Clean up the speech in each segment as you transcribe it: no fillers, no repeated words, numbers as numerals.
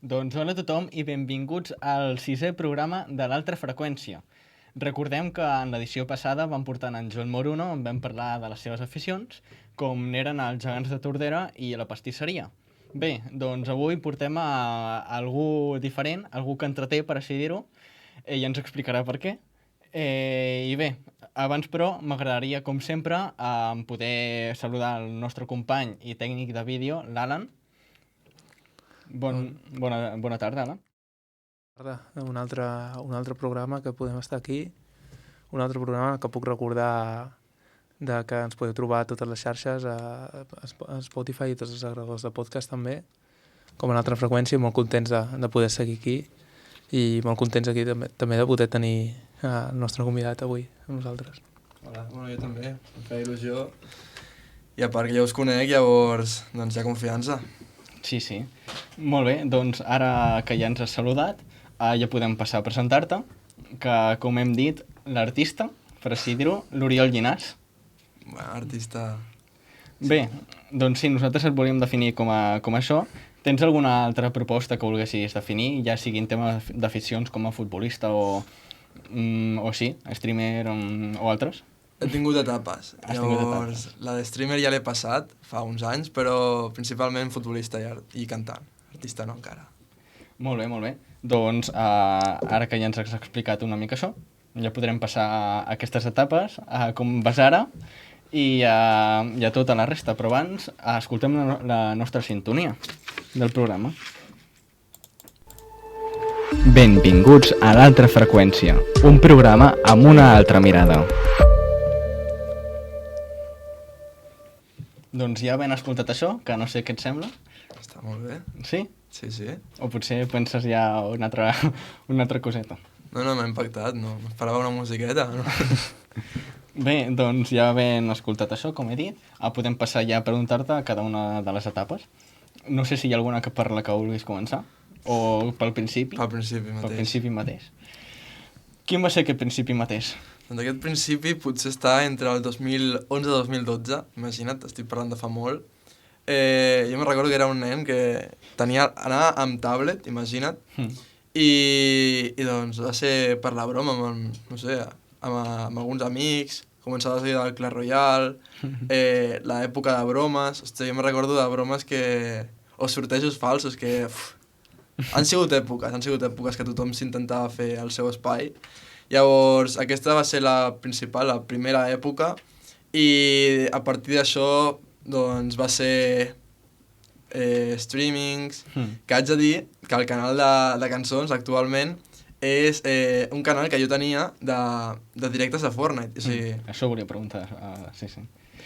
Doncs hola a tothom i benvinguts al sisè programa de l'Altra Freqüència. Recordem que en l'edició passada vam portar en Joan Moruno on vam parlar de les seves aficions, com n'eren els gegants de Tordera i la pastisseria. Bé, doncs avui portem a algú diferent, algú que entreté, per així dir-ho, i ens explicarà per què. I bé, abans però m'agradaria, com sempre, poder saludar el nostre company i tècnic de vídeo, l'Alan. Bona tarda, Alan. Un altre programa que podem estar aquí, un altre programa que puc recordar que ens podeu trobar a totes les xarxes, a Spotify i tots els agregadors de podcast també, com a l'altra freqüència, molt contents de poder seguir aquí i molt contents aquí també de poder tenir el nostre convidat avui amb nosaltres. Hola, bueno, jo també, em feia il·lusió i a part que ja us conec, llavors doncs hi ha confiança. Sí. Molt bé, doncs ara que ja ens has saludat, ja podem passar a presentar-te, que com hem dit, l'artista, per així dir-ho, l'Oriol Llinàs. Bueno, artista... Bé, doncs sí, nosaltres et volíem definir com això. Tens alguna altra proposta que volguessis definir, ja sigui en tema d'aficions com a futbolista o sí, streamer o altres? He tingut etapes, llavors la de streamer ja l'he passat fa uns anys, però principalment futbolista i cantant, artista no encara. Molt bé. Doncs ara que ja ens has explicat una mica això, ja podrem passar a aquestes etapes, com vas ara, i a tota la resta. Però abans escoltem la nostra sintonia del programa. Benvinguts a l'Altra Freqüència, un programa amb una altra mirada. Doncs ja ben escoltat això, que no sé què et sembla. Està molt bé. Sí? Sí. O potser penses ja una altra coseta. No, m'ha impactat, no. M'esperava una musiqueta, no? Bé, doncs ja ben escoltat això, com he dit, podem passar ja a preguntar-te a cada una de les etapes. No sé si hi ha alguna per la que vulguis començar, o pel principi. Pel principi mateix. Pel principi mateix. Quin va ser aquest principi mateix? Doncs aquest principi potser està entre el 2011 i 2012, imagina't, estic parlant de fa molt. Jo me'n recordo que era un nen que anava amb tablet, imagina't, i doncs va ser per la broma amb alguns amics, començava a seguir del Clash Royale, l'època de bromes, jo me'n recordo de bromes o sortejos falsos que... Han sigut èpoques que tothom s'intentava fer el seu espai. Llavors, aquesta va ser la principal, la primera època, i a partir d'això doncs, va ser streamings, que haig de dir que el canal de cançons actualment és un canal que jo tenia de directes de Fortnite. O sigui, això volia preguntar, sí.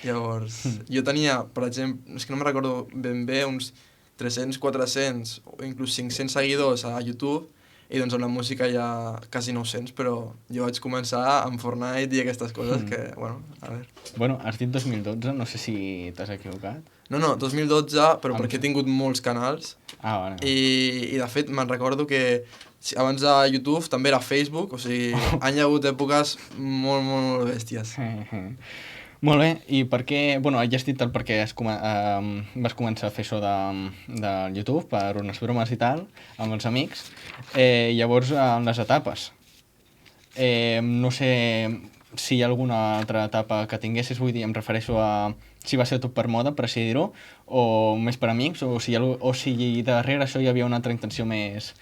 Llavors, jo tenia, per exemple, és que no me'n recordo ben bé, uns 300, 400 o inclús 500 seguidors a YouTube, i doncs amb la música hi ha quasi 900, però jo vaig començar amb Fortnite i aquestes coses que, bueno, a veure... Bueno, has dit 2012, no sé si t'has equivocat. No, 2012, però perquè he tingut molts canals. Vale. I de fet, me'n recordo que abans de YouTube també era Facebook, o sigui, han hi hagut èpoques molt bèsties. Molt bé, i per què... Bueno, ja has dit el per què vas començar a fer això de YouTube, per unes bromes i tal, amb els amics. Llavors, en les etapes. No sé si hi ha alguna altra etapa que tinguessis, vull dir, em refereixo a si va ser tot per moda, per així dir-ho, o més per amics, o si darrere això hi havia una altra intenció més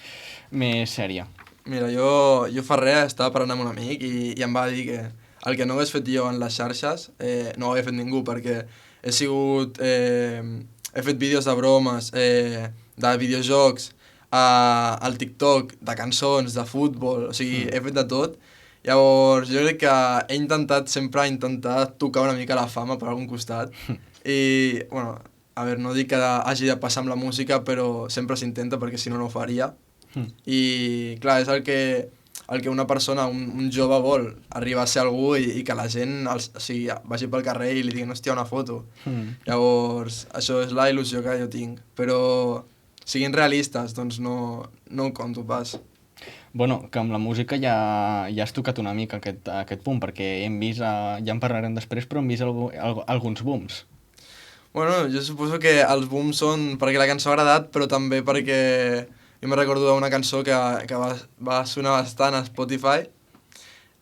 sèria. Mira, jo fa res estava parlant amb un amic i em va dir que el que no hagués fet jo en les xarxes no ho havia fet ningú, perquè he fet vídeos de bromes, de videojocs, al TikTok, de cançons, de futbol, o sigui, he fet de tot. Llavors, jo crec que he intentat sempre tocar una mica la fama per algun costat. I, bueno, a veure, no dic que hagi de passar amb la música, però sempre s'intenta, perquè si no, no ho faria. I, clar, és el que una persona, un jove vol, arribar a ser algú i que la gent vagi pel carrer i li diguin, hòstia, una foto. Llavors, això és la il·lusió que jo tinc. Però, siguin realistes, doncs no ho conto pas. Bueno, que amb la música ja has tocat una mica aquest punt, perquè hem vist, ja en parlarem després, però hem vist alguns booms. Bueno, jo suposo que els booms són perquè la cançó ha agradat, però també perquè Jo me recordo d'una cançó que va sonar bastant a Spotify,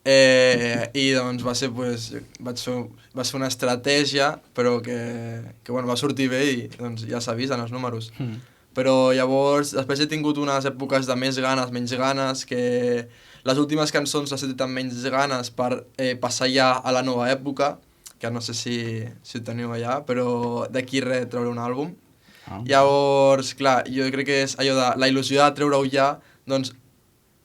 i doncs va ser, pues, va ser una estratègia, però que bueno, va sortir bé i doncs, ja s'ha vist en els números. Però llavors, després he tingut unes èpoques de més ganes, menys ganes, que les últimes cançons les he tret amb menys ganes per passar ja a la nova època, que no sé si ho teniu allà, però d'aquí res treure un àlbum. Llavors, clar, jo crec que és allò de la il·lusió de treure-ho ja, doncs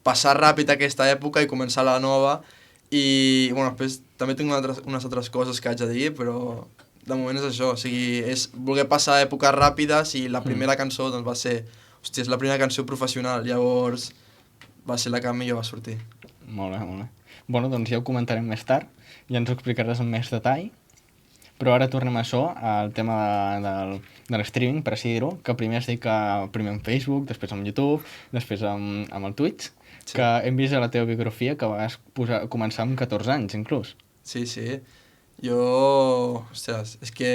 passar ràpid aquesta època i començar la nova, i bueno, després també tinc unes altres coses que haig de dir, però de moment és això, o sigui, és voler passar èpoques ràpides, i la primera cançó doncs va ser, hòstia, és la primera cançó professional, llavors va ser la que millor va sortir. Molt bé, molt bé. Bueno, doncs ja ho comentarem més tard, ja ens ho explicaràs amb més detall, però ara tornem a això, al tema de l'streaming, per així dir-ho, que primer es dedica primer en Facebook, després en YouTube, després amb el Twitch, sí. Que hem vist a la teva biografia que vas començar amb 14 anys, inclús. Sí, sí. Jo, ostres, és que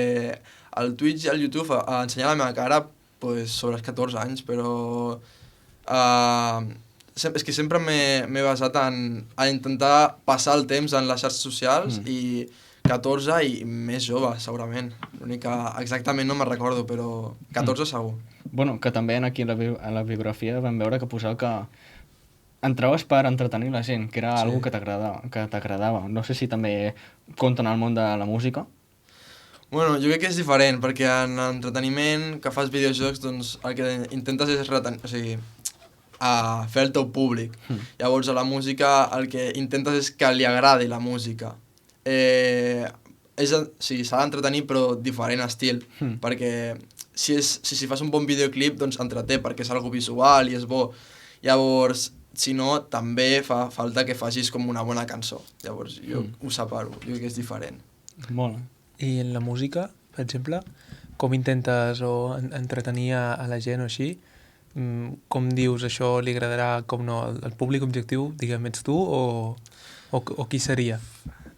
el Twitch i el YouTube a ensenyar la meva cara pues, sobre els 14 anys, però és que sempre m'he basat en intentar passar el temps en les xarxes socials, i 14 i més jove, segurament. L'únic que exactament no me'n recordo, però 14 segur. Bueno, que també aquí a la biografia vam veure que posava que entraves per entretenir la gent, que era algo que t'agradava. No sé si també compta en el món de la música. Bueno, jo crec que és diferent, perquè en l'entreteniment que fas videojocs, doncs el que intentes és fer el teu públic. Llavors a la música el que intentes és que li agradi la música. Sí, s'ha d'entretenir però diferent estil, perquè si fas un bon videoclip doncs entreté, perquè és algo visual i és bo. Llavors, si no, també fa falta que facis com una bona cançó. Llavors jo ho separo, jo crec que és diferent. Molt. I en la música, per exemple, com intentes entretenir a la gent o així? Com dius això li agradarà, com no, al públic objectiu, diguem, ets tu o qui seria?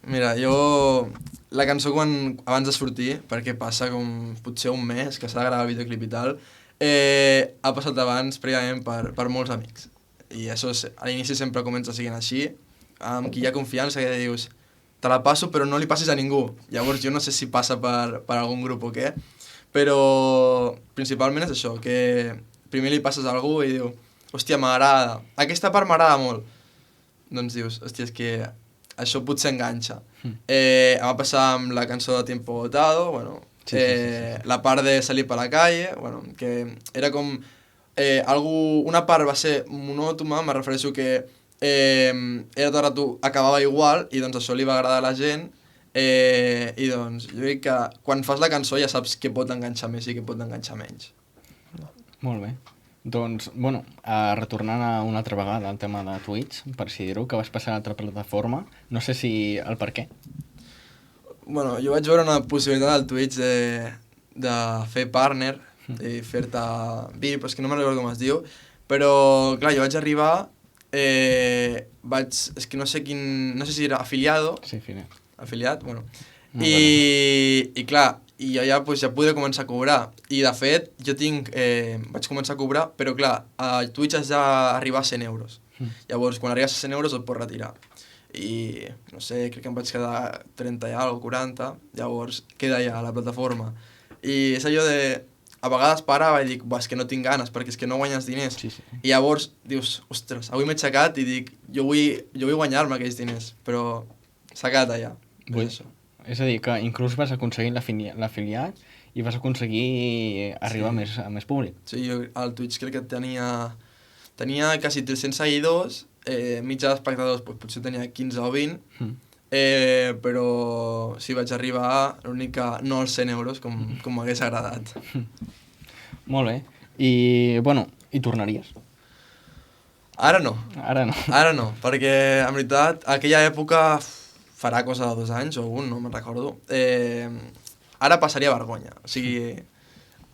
Mira, la cançó abans de sortir, perquè passa com potser un mes que s'ha de gravar el videoclip i tal, ha passat abans prèviament per molts amics. I això a l'inici sempre comença sent així, amb qui hi ha confiança, que dius, te la passo però no li passis a ningú. Llavors jo no sé si passa per algun grup o què, però principalment és això, que primer li passes a algú i diu, hòstia, m'agrada, aquesta part m'agrada molt. Doncs dius, hòstia, és que això potser enganxa. Em va passar amb la cançó de Tiempo Agotado, bueno, sí. La part de Salir per la calle, bueno, que era com una part va ser monòtona, me refereixo que era tot el rato acabava igual, i doncs això li va agradar a la gent, i doncs jo crec que quan fas la cançó ja saps què pot enganxar més i què pot enganxar menys. Molt bé. Doncs, bueno, retornant una altra vegada al tema de Twitch, per si dir-ho, que vas passar a l'altra plataforma, no sé si el per què. Bueno, jo vaig veure una possibilitat al Twitch de fer partner i fer-te VIP, és que no me'n recordo com es diu, però clar, jo vaig arribar, és que no sé si era afiliado. Sí, afiliat, bueno. I clar, i jo ja podré començar a cobrar. I de fet, vaig començar a cobrar, però clar, a Twitch has d'arribar a 100 euros. Llavors, quan arribes a 100 euros et pots retirar. I, no sé, crec que em vaig quedar 30 i alguna cosa, 40, llavors queda ja a la plataforma. I és allò de, a vegades parava i dic, és que no tinc ganes, perquè és que no guanyes diners. Sí. I llavors dius, ostres, avui m'he aixecat i dic, jo vull guanyar-me aquells diners, però s'ha quedat allà. És a dir, que inclús vas aconseguir l'afiliat i vas aconseguir arribar a més públic. Sí, jo al Twitch crec que tenia quasi 300 seguidors, mitja d'espectadors potser tenia 15 o 20, però sí, vaig arribar l'únic que no als 100 euros, com m'hagués agradat. Molt bé. I, bueno, hi tornaries? Ara no. Ara no, perquè en veritat aquella època farà cosa de 2 anys o un, no me'n recordo. Ara passaria vergonya. O sigui,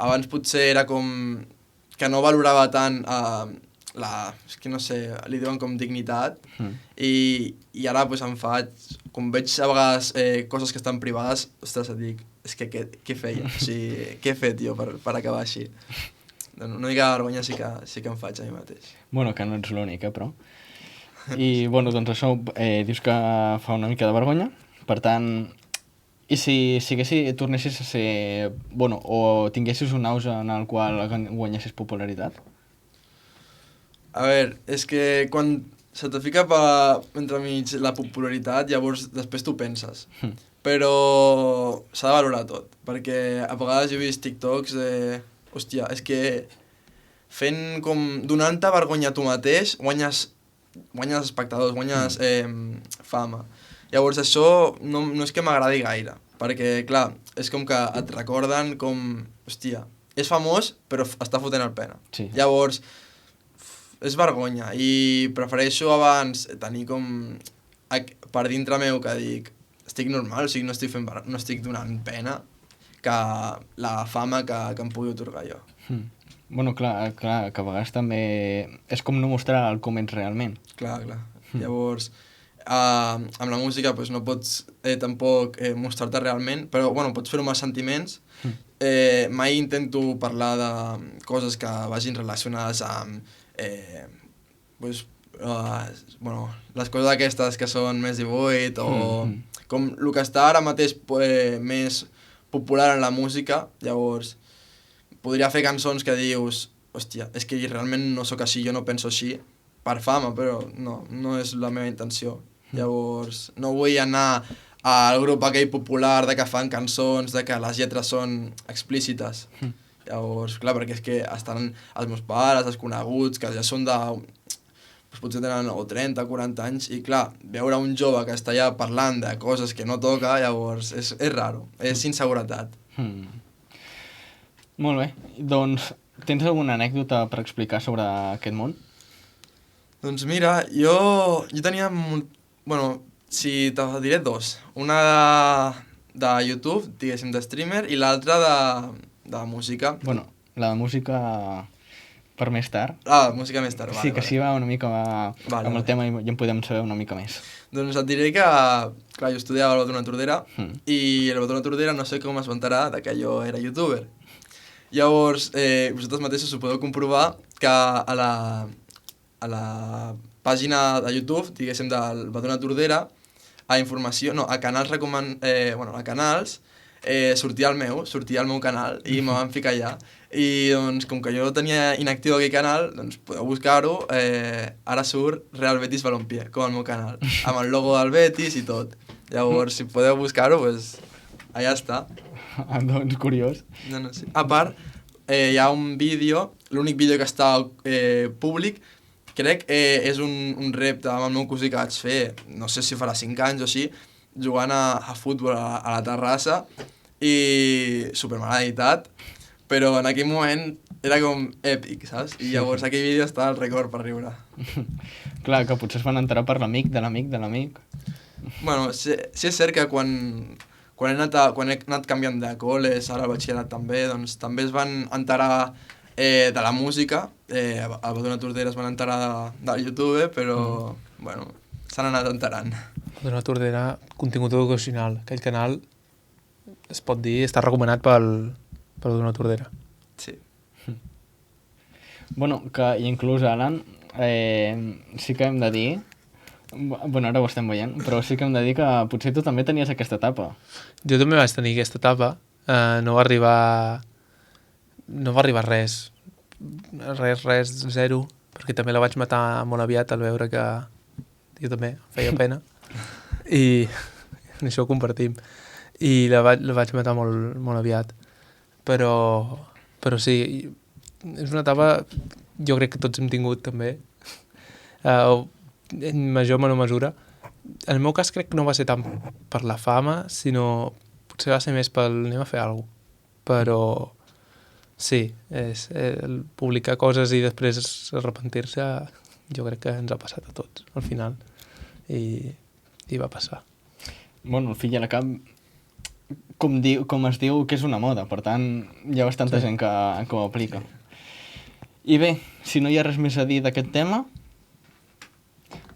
abans potser era com que no valorava tant és que no sé, li diuen com dignitat, i ara em faig, com veig a vegades coses que estan privades, ostres, et dic, és que què feia? O sigui, què he fet jo per acabar així? una mica de vergonya sí que em faig a mi mateix. Bueno, que no ets l'únic, però. I, bueno, doncs això, dius que fa una mica de vergonya, per tant, i si tornessis a ser, bueno, o tinguessis un auge en el qual guanyessis popularitat? A veure, és que quan se te fica entremig la popularitat, llavors després tu penses. Però s'ha de valorar tot, perquè a vegades jo he vist TikToks de... Hòstia, és que fent com... donant-te vergonya a tu mateix, guanyes espectadors, guanyes fama. Llavors això no és que m'agradi gaire, perquè clar, és com que et recorden com... Hòstia, és famós però està fotent el pena. Sí. Llavors, és vergonya i prefereixo abans tenir com... per dintre meu que dic, estic normal, o sigui, no estic donant pena que la fama que em pugui atorgar jo. Bueno, clar, que a vegades també és com no mostrar el com ets realment. Clar. Llavors, amb la música pues, no pots tampoc mostrar-te realment, però bueno, pots fer-ho amb els sentiments. Mai intento parlar de coses que vagin relacionades amb pues, bueno, les coses aquestes que són més 18 o com el que està ara mateix més popular en la música. Llavors podria fer cançons que dius hòstia, és que realment no sóc així, jo no penso així per fama, però no és la meva intenció. Llavors no vull anar al grup aquell popular de que fan cançons, de que les lletres són explícites. Llavors, clar, perquè és que estan els meus pares, els coneguts, que ja són de... potser tenen 30, 40 anys, i clar, veure un jove que està ja parlant de coses que no toca, llavors és raro, és inseguretat. Molt bé, doncs tens alguna anècdota per explicar sobre aquest món? Doncs mira, jo tenia... Bueno, si te diré dos. Una de YouTube, diguéssim, de streamer, i l'altra de música. Bueno, la de música per més tard. Música més tard, vale. Sí, que així va una mica amb el tema i ja en podem saber una mica més. Doncs et diré que, clar, jo estudiava al Betona Tordera i el Betona Tordera no sé com es va enterar que jo era youtuber. Llavors, vosaltres mateixos ho podeu comprovar que a la pàgina de YouTube, diguéssim, del Betona Tordera, a canals a canals, sortia el meu canal i me van ficar allà. I doncs, com que jo tenia inactiu aquell canal, doncs podeu buscar-ho, ara surt Real Betis Balompié, com el meu canal, amb el logo del Betis i tot. Llavors, si podeu buscar-ho, doncs allà està. Doncs curiós. No, sí. A part, hi ha un vídeo, l'únic vídeo que està públic, crec és un repte amb el meu cosí que vaig fer, no sé si farà 5 anys o així, jugant a futbol a la terrassa i super mal editat, però en aquell moment era com èpic, saps? I llavors aquell vídeo està al record per riure. Clar, que potser es van enterar per l'amic de l'amic de l'amic. Bueno, sí és cert que quan he anat canviant de col·les, ara al batxillerat també, doncs també es van enterar de la música, a Betona Tordera es van enterar del YouTube, però, bueno, s'han anat enterant. Betona Tordera, contingut educacional. Aquell canal, es pot dir, està recomanat pel Betona Tordera. Sí. Bueno, que inclús, Alan, sí que hem de dir... Bueno, ara ho estem veient, però sí que hem de dir que potser tu també tenies aquesta etapa. Jo també vaig tenir aquesta etapa. No va arribar res, zero, perquè també la vaig matar molt aviat al veure que jo també em feia pena. I això ho compartim. I la vaig matar molt aviat. Però sí, és una etapa, jo crec que tots hem tingut també, en major o menor mesura. En el meu cas crec que no va ser tant per la fama, sinó potser va ser més pel anem a fer alguna cosa. Però sí, publicar coses i després arrepentir-se, jo crec que ens ha passat a tots al final. I va passar. Bueno, al fill i a la cap, com es diu que és una moda, per tant hi ha bastanta gent que ho aplica. I bé, si no hi ha res més a dir d'aquest tema,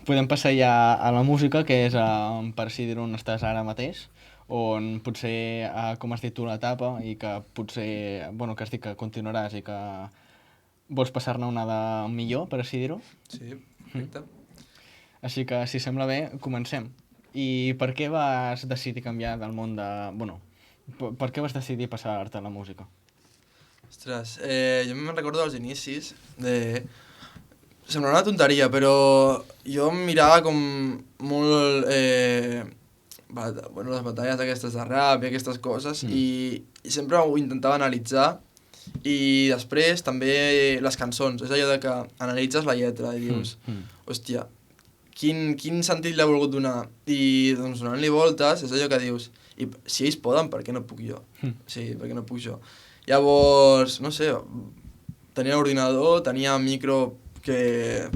podem passar ja a la música, que és per si dir on estàs ara mateix, on potser com has dit tu l'etapa i que potser, bueno, que has dit que continuaràs i que vols passar-ne una de millor, per així dir-ho? Sí, perfecte. Així que, si sembla bé, comencem. I per què vas decidir canviar del món de... Bueno, per què vas decidir passar-te a la música? Ostres, jo me'n recordo dels inicis de... Sembla una tonteria, però jo em mirava com molt... les batalles aquestes de rap i aquestes coses i sempre ho intentava analitzar i després també les cançons. És allò de que analitzes la lletra i dius, hòstia, quin sentit l'ha volgut donar? I doncs donant-li voltes és allò que dius, i si ells poden, per què no puc jo? Sí, per què no puc jo? Llavors, no sé, tenia ordinador, tenia micro que...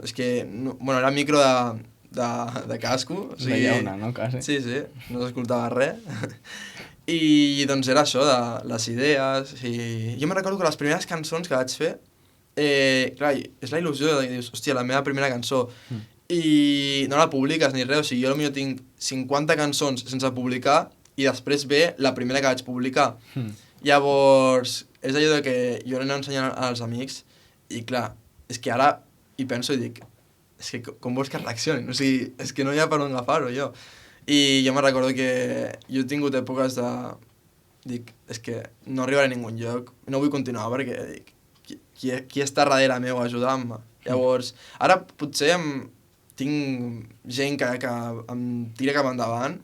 És que, no, bueno, era micro de casco. O sigui, de llauna, no? Quasi. Sí, sí, no s'escoltava res. I doncs era això, de les idees. I jo me recordo que les primeres cançons que vaig fer, clar, és la il·lusió de que dius, hòstia, la meva primera cançó. I no la publiques ni res, o sigui, jo potser tinc 50 cançons sense publicar i després ve la primera que vaig publicar. Llavors, és allò de que jo l'he ensenyant als amics i clar, és que ara hi penso i dic, és que com vols que reaccionin? O sigui, és que no hi ha per on agafar-ho, jo. I jo me recordo que jo he tingut èpoques de... Dic, és que no arribaré a ningú lloc, no vull continuar perquè dic, qui està darrere meu ajudant-me? Llavors, ara potser tinc gent que em tira cap endavant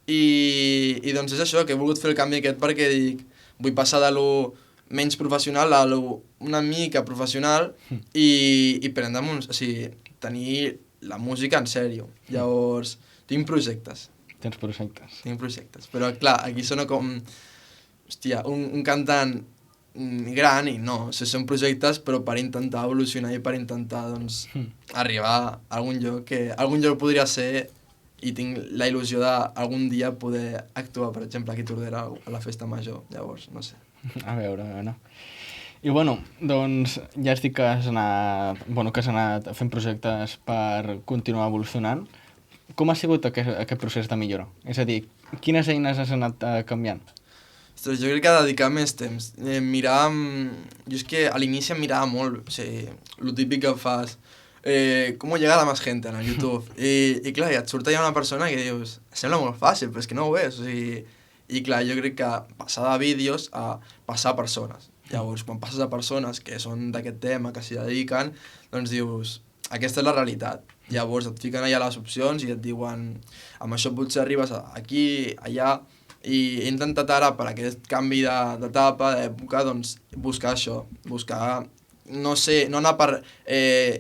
i doncs és això, que he volgut fer el canvi aquest perquè dic, vull passar de lo menys professional a lo una mica professional i prendre'm o sigui, tenir la música en sèrio. Llavors, tinc projectes. Tens projectes. Tinc projectes, però clar, aquí sona com, hòstia, un cantant gran i no, o sigui, són projectes però per intentar evolucionar i per intentar doncs, arribar a algun lloc podria ser i tinc la il·lusió d'algun dia poder actuar, per exemple, aquí a Tordera a la festa major, llavors, no sé. A veure. I bueno, doncs ja has dit que has anat fent projectes per continuar evolucionant. Com ha sigut aquest procés de millora? És a dir, quines eines has anat canviant? Ostres, jo crec que dedicar més temps. Jo és que a l'inici em mirava molt, o sigui, el típic que fas, com llegar a més gent en el YouTube. I clar, et surt allà una persona que dius, sembla molt fàcil, però és que no ho és. O sigui, i clar, jo crec que passar de vídeos a passar a persones. Llavors, quan passes a persones que són d'aquest tema, que s'hi dediquen, doncs dius, aquesta és la realitat. Llavors et fiquen allà les opcions i et diuen, amb això potser arribes aquí, allà, i he intentat ara, per aquest canvi d'etapa, d'època, doncs buscar això, buscar, no sé, no anar per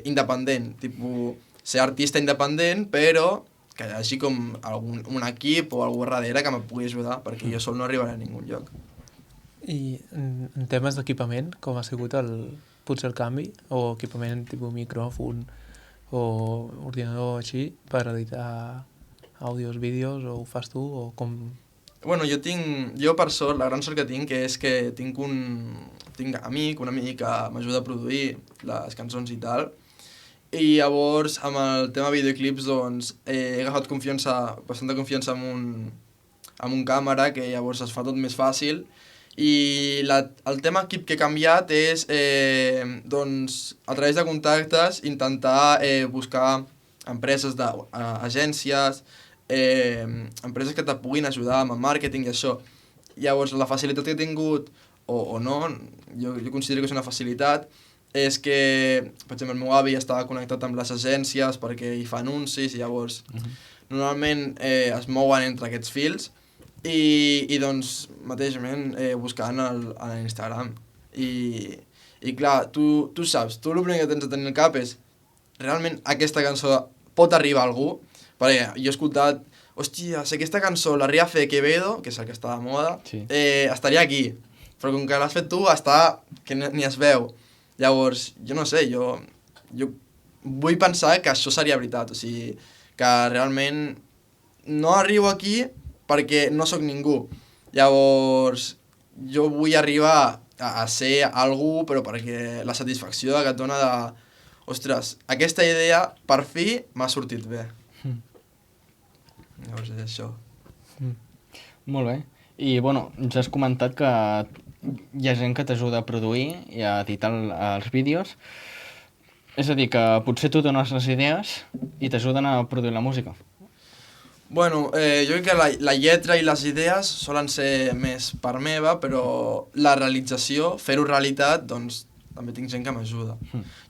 independent, tipus, ser artista independent, però que hi hagi com un equip o algú darrere que me pugui ajudar, perquè jo sol no arribaré a ningú lloc. I en temes d'equipament, com ha sigut potser el canvi? O equipament tipus micròfon o ordinador així per editar àudios, vídeos, o ho fas tu, o com... Bueno, jo per sort, la gran sort que tinc és que tinc un amic que m'ajuda a produir les cançons i tal, i llavors amb el tema videoclips doncs he agafat bastanta confiança amb un càmera que llavors es fa tot més fàcil i el tema equip que he canviat és doncs a través de contactes intentar buscar empreses d'agències, empreses que te puguin ajudar amb el màrqueting i això. Llavors la facilitat que he tingut, o no, jo considero que és una facilitat, és que, per exemple, el meu avi estava connectat amb les agències perquè hi fa anuncis i llavors normalment es mouen entre aquests fils i doncs mateixament buscant a l'Instagram i clar, tu saps, tu el primer que tens de tenir al cap és realment aquesta cançó pot arribar a algú, perquè jo he escoltat hòstia, si aquesta cançó l'arriba a fer Quevedo, que és el que està de moda, sí. Estaria aquí, però com que l'has fet tu està que ni es veu. Llavors, jo no sé, jo vull pensar que això seria veritat, o sigui, que realment no arribo aquí perquè no sóc ningú. Llavors, jo vull arribar a ser algú, però perquè la satisfacció que et dona de... Ostres, aquesta idea, per fi, m'ha sortit bé. Llavors és això. Molt bé. I, bueno, ja has comentat que hi ha gent que t'ajuda a produir i a editar els vídeos. És a dir, que potser tu dones les idees i t'ajuden a produir la música. Bueno, jo crec que la lletra i les idees solen ser més part meva, però la realització, fer-ho realitat, doncs també tinc gent que m'ajuda.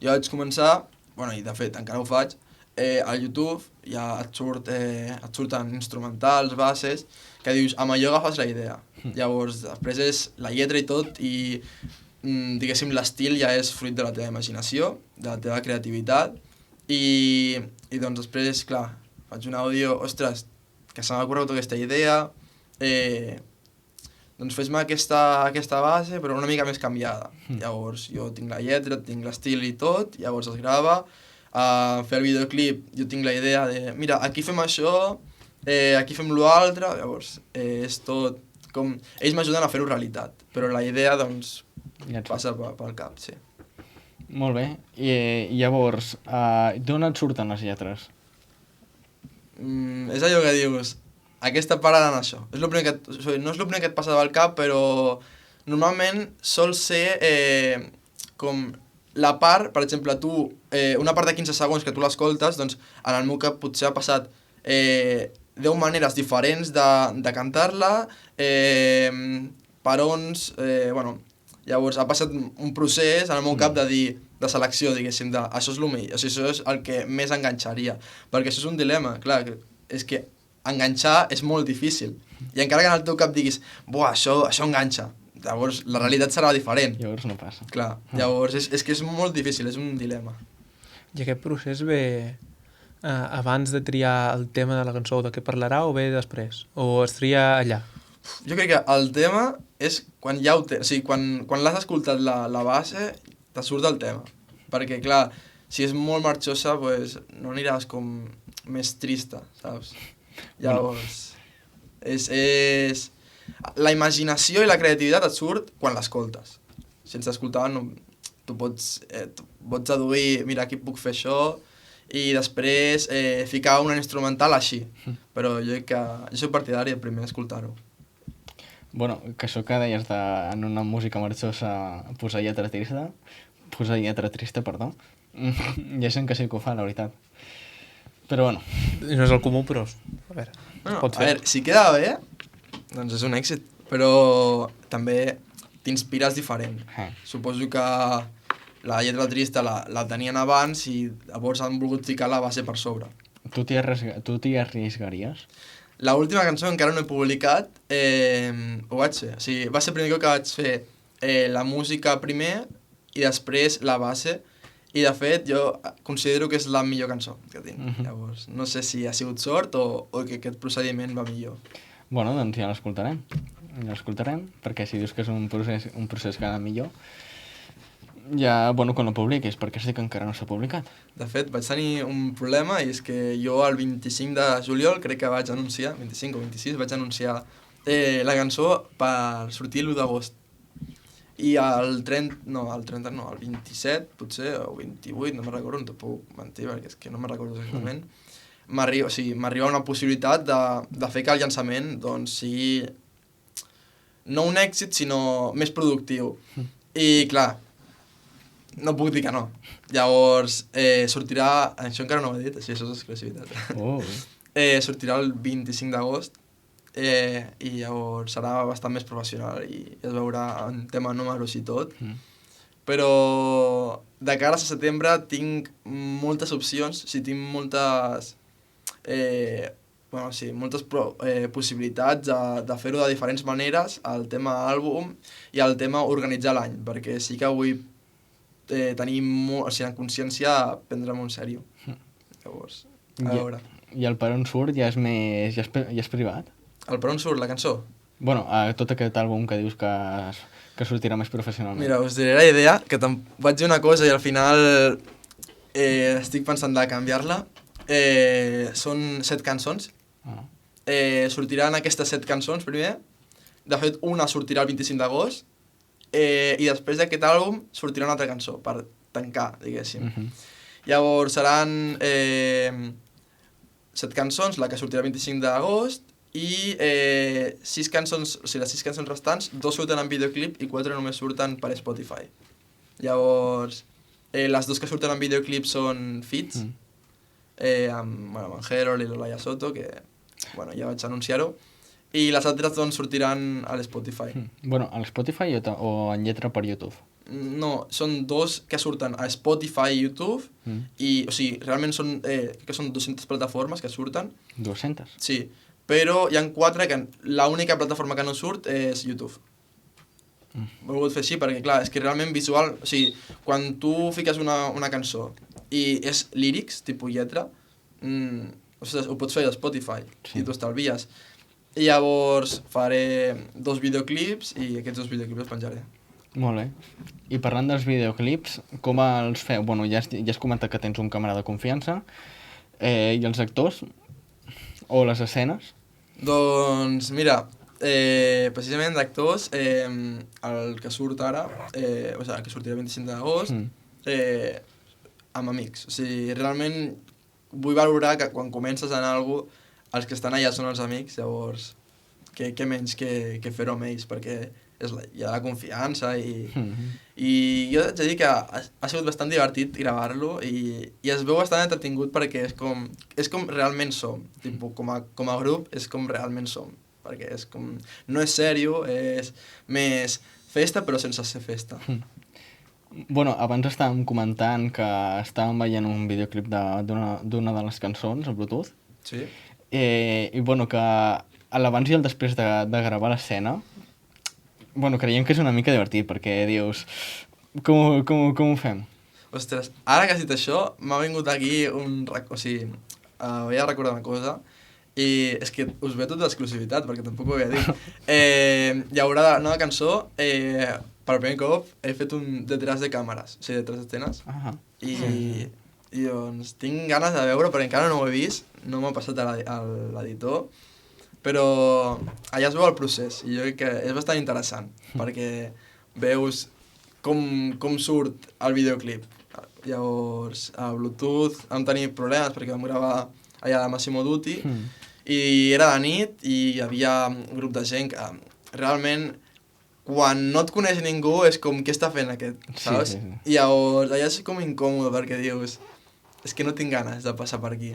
Jo vaig començar, bueno, i de fet encara ho faig, a YouTube ja et surten instrumentals, bases, que dius, amb allò agafes la idea. Llavors, després és la lletra i tot, i diguéssim l'estil ja és fruit de la teva imaginació, de la teva creativitat, i doncs després, clar, faig un àudio, ostres, que se m'ha ocorregut aquesta idea, doncs fes-me aquesta base, però una mica més canviada. Llavors jo tinc la lletra, tinc l'estil i tot, llavors es grava, fer el videoclip, jo tinc la idea de, mira, aquí fem això, aquí fem l'altre, llavors és tot com... Ells m'ajuden a fer-ho realitat, però la idea, doncs, passa pel cap, sí. Molt bé. I llavors, d'on et surten les lletres? És allò que dius, aquesta part ara en això. No és el primer que et passa pel cap, però normalment sol ser com la part, per exemple, una part de 15 segons que tu l'escoltes, doncs en el meu cap potser ha passat 10 maneres diferents de cantar-la, parons, bueno, llavors ha passat un procés en el meu cap de selecció, diguéssim, això és el millor, o sigui, això és el que més enganxaria, perquè això és un dilema, clar, és que enganxar és molt difícil, i encara que en el teu cap diguis, buah, això enganxa, llavors la realitat serà diferent. Llavors no passa. Clar, llavors és que és molt difícil, és un dilema. I aquest procés ve abans de triar el tema de la cançó de què parlarà o ve després? O es tria allà? Jo crec que el tema és quan ja ho tens, o sigui, quan l'has escoltat la base, te surt el tema. Perquè, clar, si és molt marxosa, pues, no aniràs com més trista, saps? Llavors, és... La imaginació i la creativitat et surt quan l'escoltes. Sense escoltar, tu pots deduir, mira, aquí puc fer això, i després ficar una instrumental així. Però jo crec que jo soc partidari de primer escoltar-ho. Bueno, que això que deies en una música marxosa posar lletra trista, perdó. Hi ha gent que sí que ho fa, la veritat. Però bueno. I no és el comú, però a veure, Bueno, pot a fer. veure, si queda bé, doncs és un èxit, però també t'inspires diferent. Suposo que la lletra trista la tenien abans i llavors han volgut ficar la base per sobre. Tu t'hi arriscaries? La última cançó encara no he publicat, ho vaig fer. O sigui, va ser el primer cop que vaig fer la música primer i després la base, i de fet jo considero que és la millor cançó que tinc. Llavors, no sé si ha sigut sort o que aquest procediment va millor. Bueno, doncs ja l'escoltarem. Ja l'escoltarem, perquè si dius que és un procés que ha anat millor, ja, bueno, quan ho publiquis, perquè sé que encara no s'ha publicat. De fet, vaig tenir un problema, i és que jo el 25 de juliol crec que vaig anunciar, 25 o 26, vaig anunciar la cançó per sortir l'1 d'agost. I el 27, potser, o 28, no me'n recordo, no te puc mentir, perquè és que no me'n recordo exactament, m'arriba una possibilitat de fer que el llançament doncs, sigui no un èxit, sinó més productiu. I, clar, no puc dir que no. Llavors, sortirà... Això encara no ho he dit, això és exclusivitat. Sortirà el 25 d'agost i llavors serà bastant més professional i es veurà en tema números i tot. Però de cara a setembre tinc moltes opcions, tinc moltes... moltes possibilitats de fer-ho de diferents maneres, el tema àlbum i el tema organitzar l'any, perquè sí que vull tenir en consciència prendre-m'ho en sèrio. Llavors, a veure. I el per on surt ja és privat? El per on surt la cançó? Bueno, tot aquest àlbum que dius que sortirà més professionalment. Mira, us diré la idea, que vaig dir una cosa i al final estic pensant de canviar-la. Són 7 cançons. Sortiran aquestes 7 cançons primer. De fet, una sortirà el 25 d'agost i després d'aquest àlbum sortirà una altra cançó per tancar, diguéssim. Llavors seran 7 cançons, la que sortirà el 25 d'agost, i 6 cançons, o sigui, les 6 cançons restants, 2 surten en videoclip i 4 només surten per Spotify. Llavors, les 2 que surten en videoclip són feats, amb en Herol i l'Olaya Soto, que bueno, ja vaig anunciar-ho, i les altres doncs sortiran a l'Spotify. Bueno, a l'Spotify o en lletra per YouTube? No, són 2 que surten a Spotify i YouTube, i, o sigui, realment són, que són 200 plataformes que surten. 200? Sí, però hi ha 4 que l'única plataforma que no surt és YouTube. Ho he volgut fer així perquè, clar, és que realment visual... O sigui, quan tu fiques una cançó i és lírics, tipus lletra, ostres, ho pots fer a Spotify i t'ho estalvies. I llavors faré 2 videoclips i aquests 2 videoclips els penjaré. Molt bé. I parlant dels videoclips, com els feu? Bueno, ja has comentat que tens un càmera de confiança. I els actors? O les escenes? Doncs, mira, precisament d'actors, el que surt ara, o sigui, el que sortirà el 25 d'agost, amb amics. O sigui, realment vull valorar que quan comences en alguna cosa, els que estan allà són els amics, llavors, què menys que fer-ho amb ells, perquè hi ha la confiança i jo haig de dir que ha sigut bastant divertit gravar-lo i es veu bastant entretingut perquè és com realment som, tipus, com a grup és com realment som, perquè és com, no és sèrio, és més festa però sense ser festa. Bueno, abans estàvem comentant que estàvem veient un videoclip d'una de les cançons a Bluetooth. Sí. I bueno, que a l'abans i el després de gravar l'escena, bueno, creiem que és una mica divertit, perquè dius, com ho fem? Ostres, ara que has dit això, m'ha vingut aquí o sigui, vaig a recordar una cosa, i és que us ve tota l'exclusivitat, perquè tampoc ho havia dit. Hi haurà la nova cançó, per primer cop he fet un detrás de càmeres, o sigui, detrás d'escenes, i doncs tinc ganes de veure, però encara no ho he vist, no m'ha passat a l'editor, però allà es veu el procés, i jo crec que és bastant interessant, perquè veus com surt el videoclip. Llavors, a Bluetooth vam tenir problemes perquè vam gravar allà a Massimo Dutti, i era de nit i hi havia un grup de gent que realment, quan no et coneix ningú, és com, què està fent aquest, saps? Sí. I llavors, allà és com incòmode perquè dius, és que no tinc ganes de passar per aquí.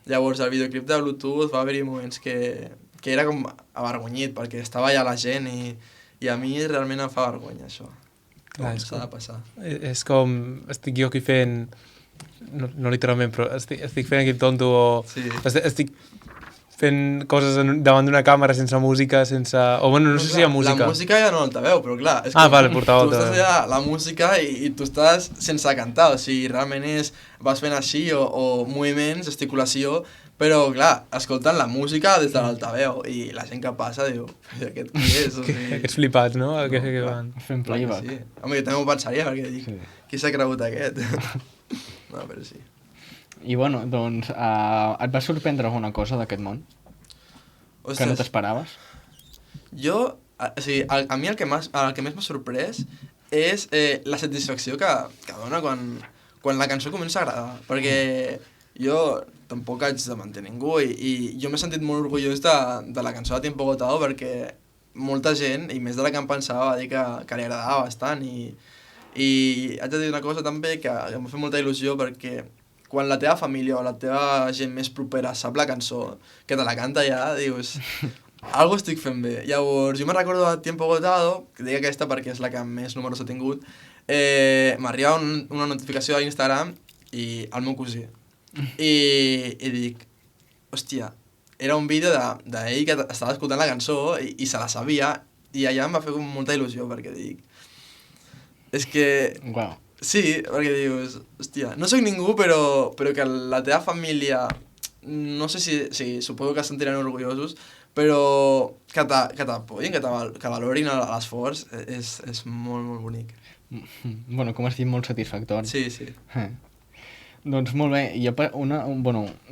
Llavors, al videoclip de Bluetooth va haver-hi moments que era com avergonyit, perquè estava allà la gent i a mi realment em fa vergonya, això. Clar, s'ha de passar. És com, estic jo aquí fent, no literalment, però estic fent aquí el tonto o Sí. estic fent coses davant d'una càmera sense música, o bueno, no sé si hi ha música. La música ja no l'altaveu, però clar, és vale, portava tu estàs allà, la música, i tu estàs sense cantar, o sigui, realment vas fent així, o moviments, gesticulació, però clar, escoltant la música des de l'altaveu, i la gent que passa diu, aquest qui és? O sigui, Aquests flipats, no? Aquests que van. Fent playback. sí. Home, jo també ho pensaria, perquè dic, qui s'ha cregut aquest? No, però sí. I bueno, doncs, et va sorprendre alguna cosa d'aquest món? Ostres, Que no t'esperaves? Jo, o sigui, a mi el que més m'ha sorprès és la satisfacció que dona quan la cançó comença a agradar, perquè jo tampoc haig de mentir ningú i jo m'he sentit molt orgullós de la cançó de Tiempo Agotado perquè molta gent, i més de la que em pensava, va dir que li agradava bastant i haig de dir una cosa també que m'ha fet molta il·lusió perquè quan la teva família o la teva gent més propera sap la cançó, que te la canta ja, dius, algo estic fent bé. Llavors, jo me recordo de Tiempo Agotado, que dic aquesta perquè és la que més números ha tingut, m'arriba una notificació a Instagram i el meu cosí. I dic, hòstia, era un vídeo d'ell que estava escoltant la cançó i se la sabia, i allà em va fer molta il·lusió perquè dic, és que... Uau. Sí, perquè dius, hòstia, no soc ningú, però que la teva família, no sé si suposo que es sentiran orgullosos, però que t'apoyin, que valorin l'esforç, és molt, molt bonic. Bueno, com has dit, molt satisfactori. Sí. Doncs molt bé,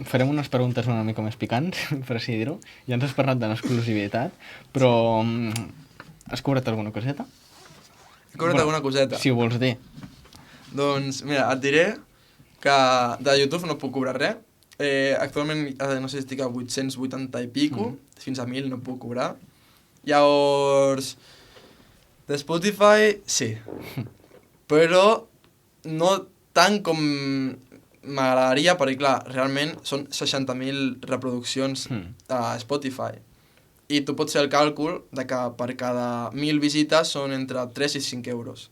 farem unes preguntes una mica més picants, per així dir-ho. Ja ens has parlat de l'exclusivitat, però has cobrat alguna coseta? He cobrat alguna coseta? Si ho vols dir. Doncs, mira, et diré que de YouTube no puc cobrar res, Actualment, no sé si estic a 880 i pico, fins a 1.000 no puc cobrar. Llavors, de Spotify, sí. Però no tant com m'agradaria, perquè clar, realment són 60.000 reproduccions a Spotify. I tu pots fer el càlcul de que per cada 1.000 visites són entre 3 i 5 euros.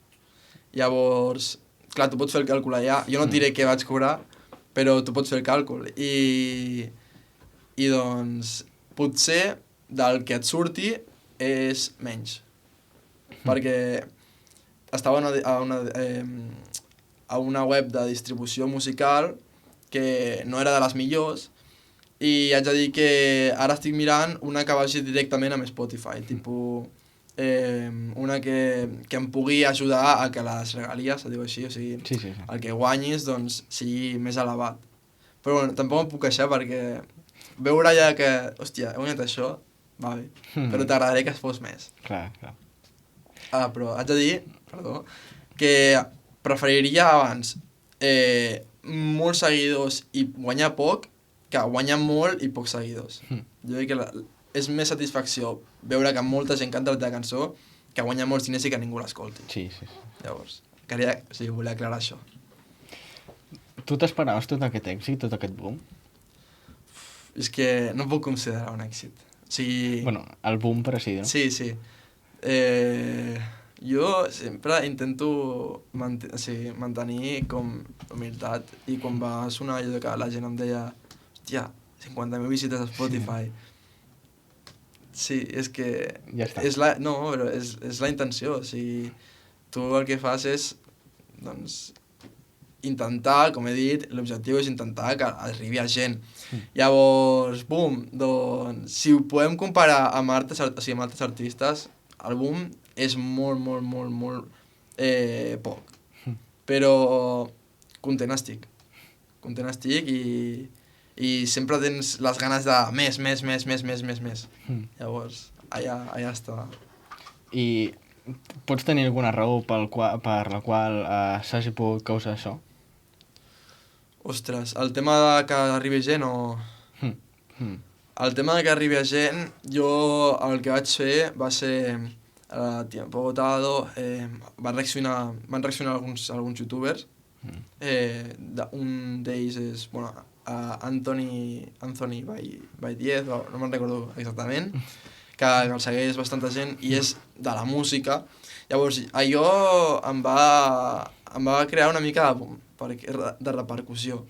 Llavors, clar, tu pots fer el càlcul allà. Jo no et diré què vaig cobrar, però tu pots fer el càlcul. I doncs, potser del que et surti és menys. Perquè estava a una web de distribució musical que no era de les millors, i haig de dir que ara estic mirant una que vagi directament amb Spotify, tipus una que em pugui ajudar a que les regalies, es diu així, o sigui, sí. el que guanyis doncs, sigui més elevat. Però bueno, tampoc em puc queixar perquè veure ja que, hòstia, he guanyat això, va bé, però t'agradaria que es fos més. Clar. Però haig de dir, que preferiria abans molts seguidors i guanyar poc que guanyar molt i pocs seguidors. Jo dic que és més satisfacció veure que molta gent canta la teva cançó que guanyar molts diners i que ningú l'escolti. Sí. Llavors, volia aclarar això. Tu t'esperaves tot aquest èxit, tot aquest boom? És que no puc considerar un èxit. O sigui... Bueno, el boom per així dir-ho. Sí. Jo sempre intento mantenir com humilitat, i quan va sonar allò que la gent em deia hòstia, 50.000 visites a Spotify. Sí, és que... Ja està. Però és la intenció. O sigui, tu el que fas és, doncs, intentar, com he dit, l'objectiu és intentar que arribi a gent. Llavors, boom, doncs, si ho podem comparar amb altres artistes, el boom és molt poc. Però content estic i sempre tens les ganes de més. Llavors, allà està. I pots tenir alguna raó per la qual s'hagi pogut causar això? Ostres, el tema de que arribi gent o... El tema de que arribi a gent, jo el que vaig fer va ser a tiempo votado, van reaccionar alguns youtubers. Un d'ells és, Anthony by 10, no me'n recordo exactament, que el segueix bastanta gent i és de la música. Llavors, allò em va crear una mica de repercussió.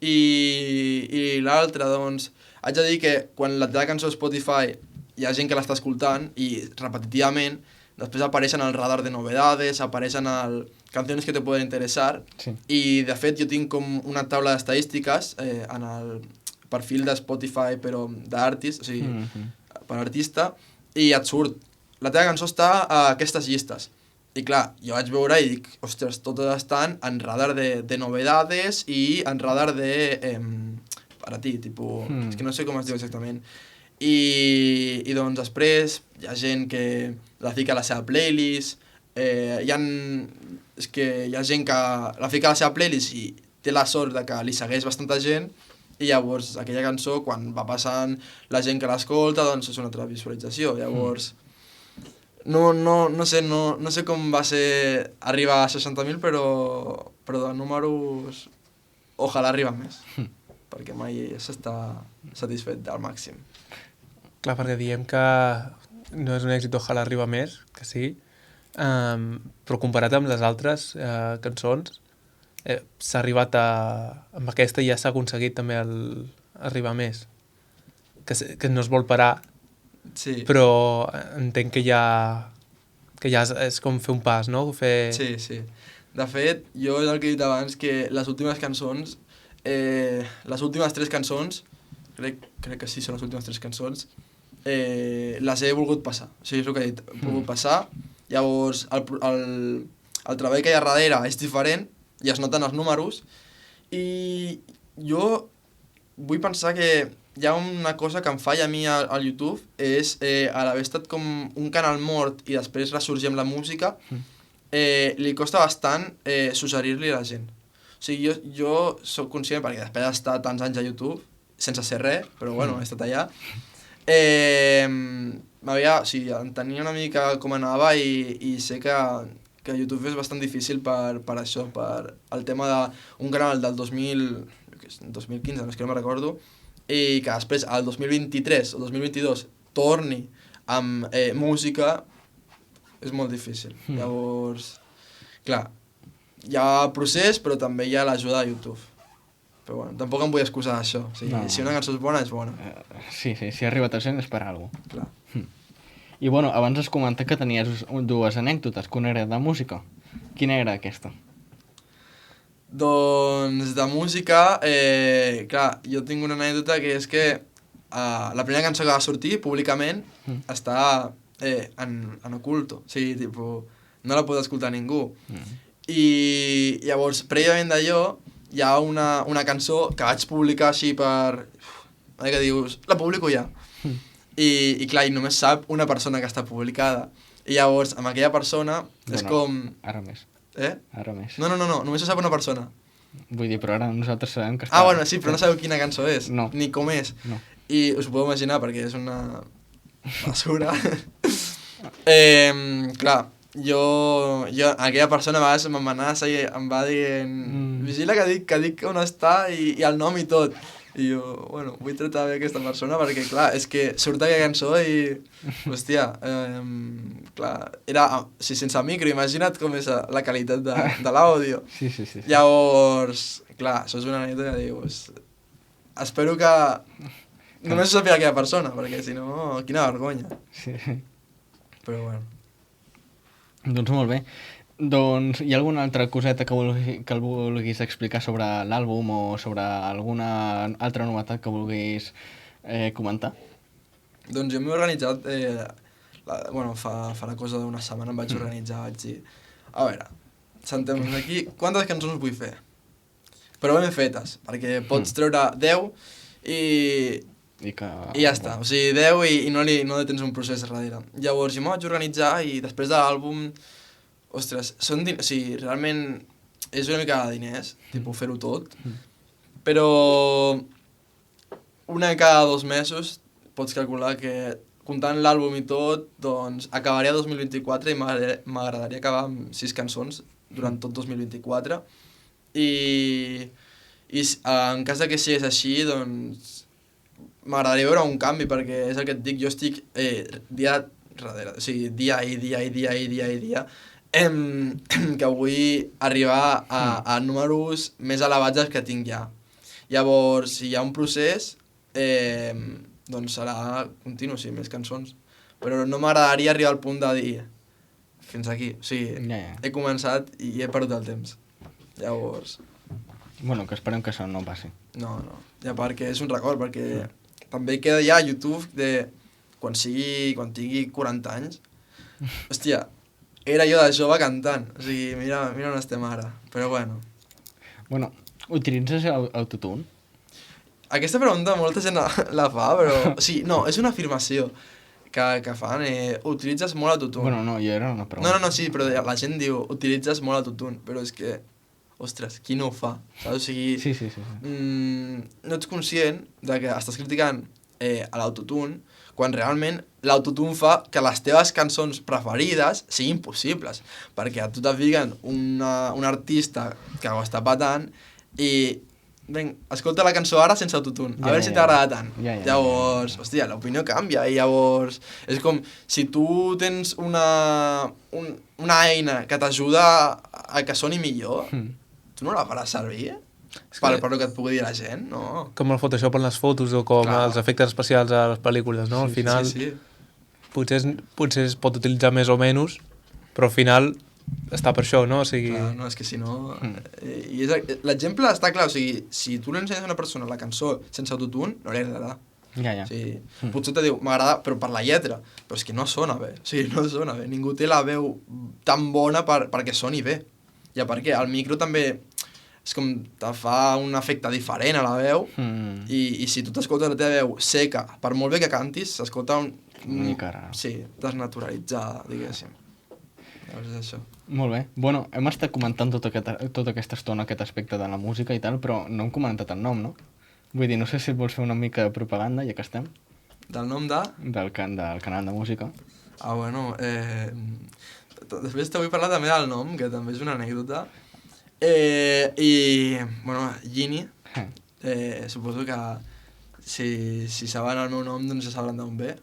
I l'altre, doncs, haig de dir que quan la teva cançó a Spotify hi ha gent que l'està escoltant i repetitivament, després apareixen al radar de novedades, apareixen canciones que te pueden interessar, i de fet jo tinc com una taula d'estadístiques en el perfil de Spotify però d'artist, o sigui, per artista, i et surt, la teva cançó està a aquestes llistes. I clar, jo vaig veure i dic, ostres, totes estan en radar de novedades i en radar de per a ti, tipus, és que no sé com es diu exactament. I doncs després hi ha gent que la fica a la seva playlist, hi ha gent que la fica a la seva playlist i té la sort de que li segueix bastanta gent, i llavors aquella cançó, quan va passant la gent que l'escolta, doncs és una altra visualització. Llavors, no sé com va ser arribar a 60.000, però de números ojalà arriba més, perquè mai s'està satisfet al màxim. Clar, perquè diem que no és un èxit, ojalà arriba més, que sí, però comparat amb les altres cançons, s'ha arribat amb aquesta ja s'ha aconseguit també arribar més, que no es vol parar, sí. Però entenc que ja és com fer un pas, no? Sí. De fet, jo és el que he dit abans, que les últimes cançons, les últimes 3 cançons, crec que sí, són les últimes 3 cançons, les he volgut passar. O sigui, és el que he dit, he volgut passar. Llavors, el treball que hi ha darrere és diferent, i es noten els números, i jo vull pensar que hi ha una cosa que em falla a mi al YouTube, és a l'haver estat com un canal mort i després ressorgir amb la música, li costa bastant suggerir-li a la gent. O sigui, jo sóc conscient, perquè després d'estar tants anys a YouTube, sense ser res, però bueno, he estat allà, o sigui, tenia una mica com anava i sé que YouTube és bastant difícil per això, per el tema d'un canal del 2015, no és que no me'n recordo, i que després, al 2023 o 2022, torni amb música, és molt difícil. Llavors, clar, hi ha procés, però també hi ha l'ajuda de YouTube. Però bueno, tampoc em vull excusar d'això. O sigui, si una cançó és bona, és bona. Sí, si arriba a 300 és per alguna cosa. Clar. I bueno, abans has comentat que tenies dues anècdotes, que una era de música. Quina era aquesta? Doncs de música, clar, jo tinc una anècdota que és que la primera cançó que va sortir públicament està en oculto. O sigui, tipus, no la pot escoltar ningú. I llavors, prèviament d'allò, hi ha una cançó que vaig publicar així per... que dius, la publico ja. I clar, i només sap una persona que està publicada. I llavors, amb aquella persona, és com... Ara més. Ara més. No, només ho sap una persona. Vull dir, però ara nosaltres sabem que està... Bueno, sí, però no sabeu quina cançó és, no. Ni com és. No. I us ho podeu imaginar, perquè és una basura. Clar, jo aquella persona a vegades m'amenaça i em va dient vigila que dic on està i el nom i tot. I jo, bueno, vull tractar bé aquesta persona perquè, clar, és que surt aquella cançó i... Hòstia, clar, era... Si sense micro, imagina't com és la qualitat de l'àudio. Sí. Llavors, clar, això és una anècdota que dius... Espero que només ho sàpiga aquella persona, perquè si no, quina vergonya. Sí. Però bueno. Doncs molt bé. Doncs hi ha alguna altra coseta que el vulguis explicar sobre l'àlbum o sobre alguna altra novetat que vulguis comentar? Doncs jo m'he organitzat, fa la cosa d'una setmana em vaig organitzar, vaig dir, a veure, sentem-nos aquí, quantes cançons vull fer? Però ben fetes, perquè pots treure 10 i ja està, o sigui, 10 i no li tens un procés darrere. Llavors jo m'ho vaig organitzar i després de l'àlbum, ostres, realment és una mica de diners, tipus fer-ho tot, però una cada 2 mesos pots calcular que comptant l'àlbum i tot, doncs acabaria 2024 i m'agradaria acabar amb 6 cançons durant tot 2024 i en cas que sigués així, doncs m'agradaria veure un canvi perquè és el que et dic, jo estic dia darrere, o sigui, dia i dia que vull arribar a números més elevats dels que tinc ja. Llavors, si hi ha un procés, doncs serà continu, sí, més cançons. Però no m'agradaria arribar al punt de dir fins aquí. O sigui, he començat i he perdut el temps. Llavors... Bueno, que esperem que això no passi. No, ja perquè és un record, perquè també queda ja a YouTube de quan tingui 40 anys. Hòstia, era jo de jove cantant, o sigui, mira on estem ara, però bueno. Bueno, utilitzes autotune? Aquesta pregunta molta gent la fa, però... Sí, no, és una afirmació que fan, utilitzes molt autotune. Bueno, no, jo era una pregunta. No, sí, però la gent diu, utilitzes molt autotune, però és que, ostres, qui no ho fa? Saps? O sigui, sí. No ets conscient de que estàs criticant a l'autotune, quan realment l'autotune fa que les teves cançons preferides siguin possibles, perquè a tu te fiquen un artista que ho està patant i escolta la cançó ara sense autotune, a veure si t'agrada tant. Llavors, hòstia, l'opinió canvia i llavors és com si tu tens una eina que t'ajuda a que soni millor, tu no la faràs servir, per el que et pugui dir la gent, no? Com el Photoshop en les fotos o com els efectes especials a les pel·lícules, no? Al final, potser es pot utilitzar més o menys, però al final està per això, no? O sigui... Clar, no, és que si no... L'exemple està clar, o sigui, si tu li ensenyes a una persona la cançó sense autotune, no li agradarà. Ja. O sigui, potser te diu, m'agrada, però per la lletra, però és que no sona bé, o sigui, no sona bé. Ningú té la veu tan bona perquè soni bé. Ja perquè el micro també... és com te fa un efecte diferent a la veu i si tu t'escoltes la teva veu seca, per molt bé que cantis, s'escolta una mica rara. Sí, desnaturalitzada, diguéssim. Llavors és això. Molt bé. Bueno, hem estat comentant tota aquesta estona aquest aspecte de la música i tal, però no hem comentat el nom, no? Vull dir, no sé si et vols fer una mica de propaganda, ja que estem, Del nom de... del canal de música. Bueno, després te vull parlar també del nom, que també és una anècdota. Bueno, Gini, suposo que si saben el meu nom, doncs ja sabran d'on ve,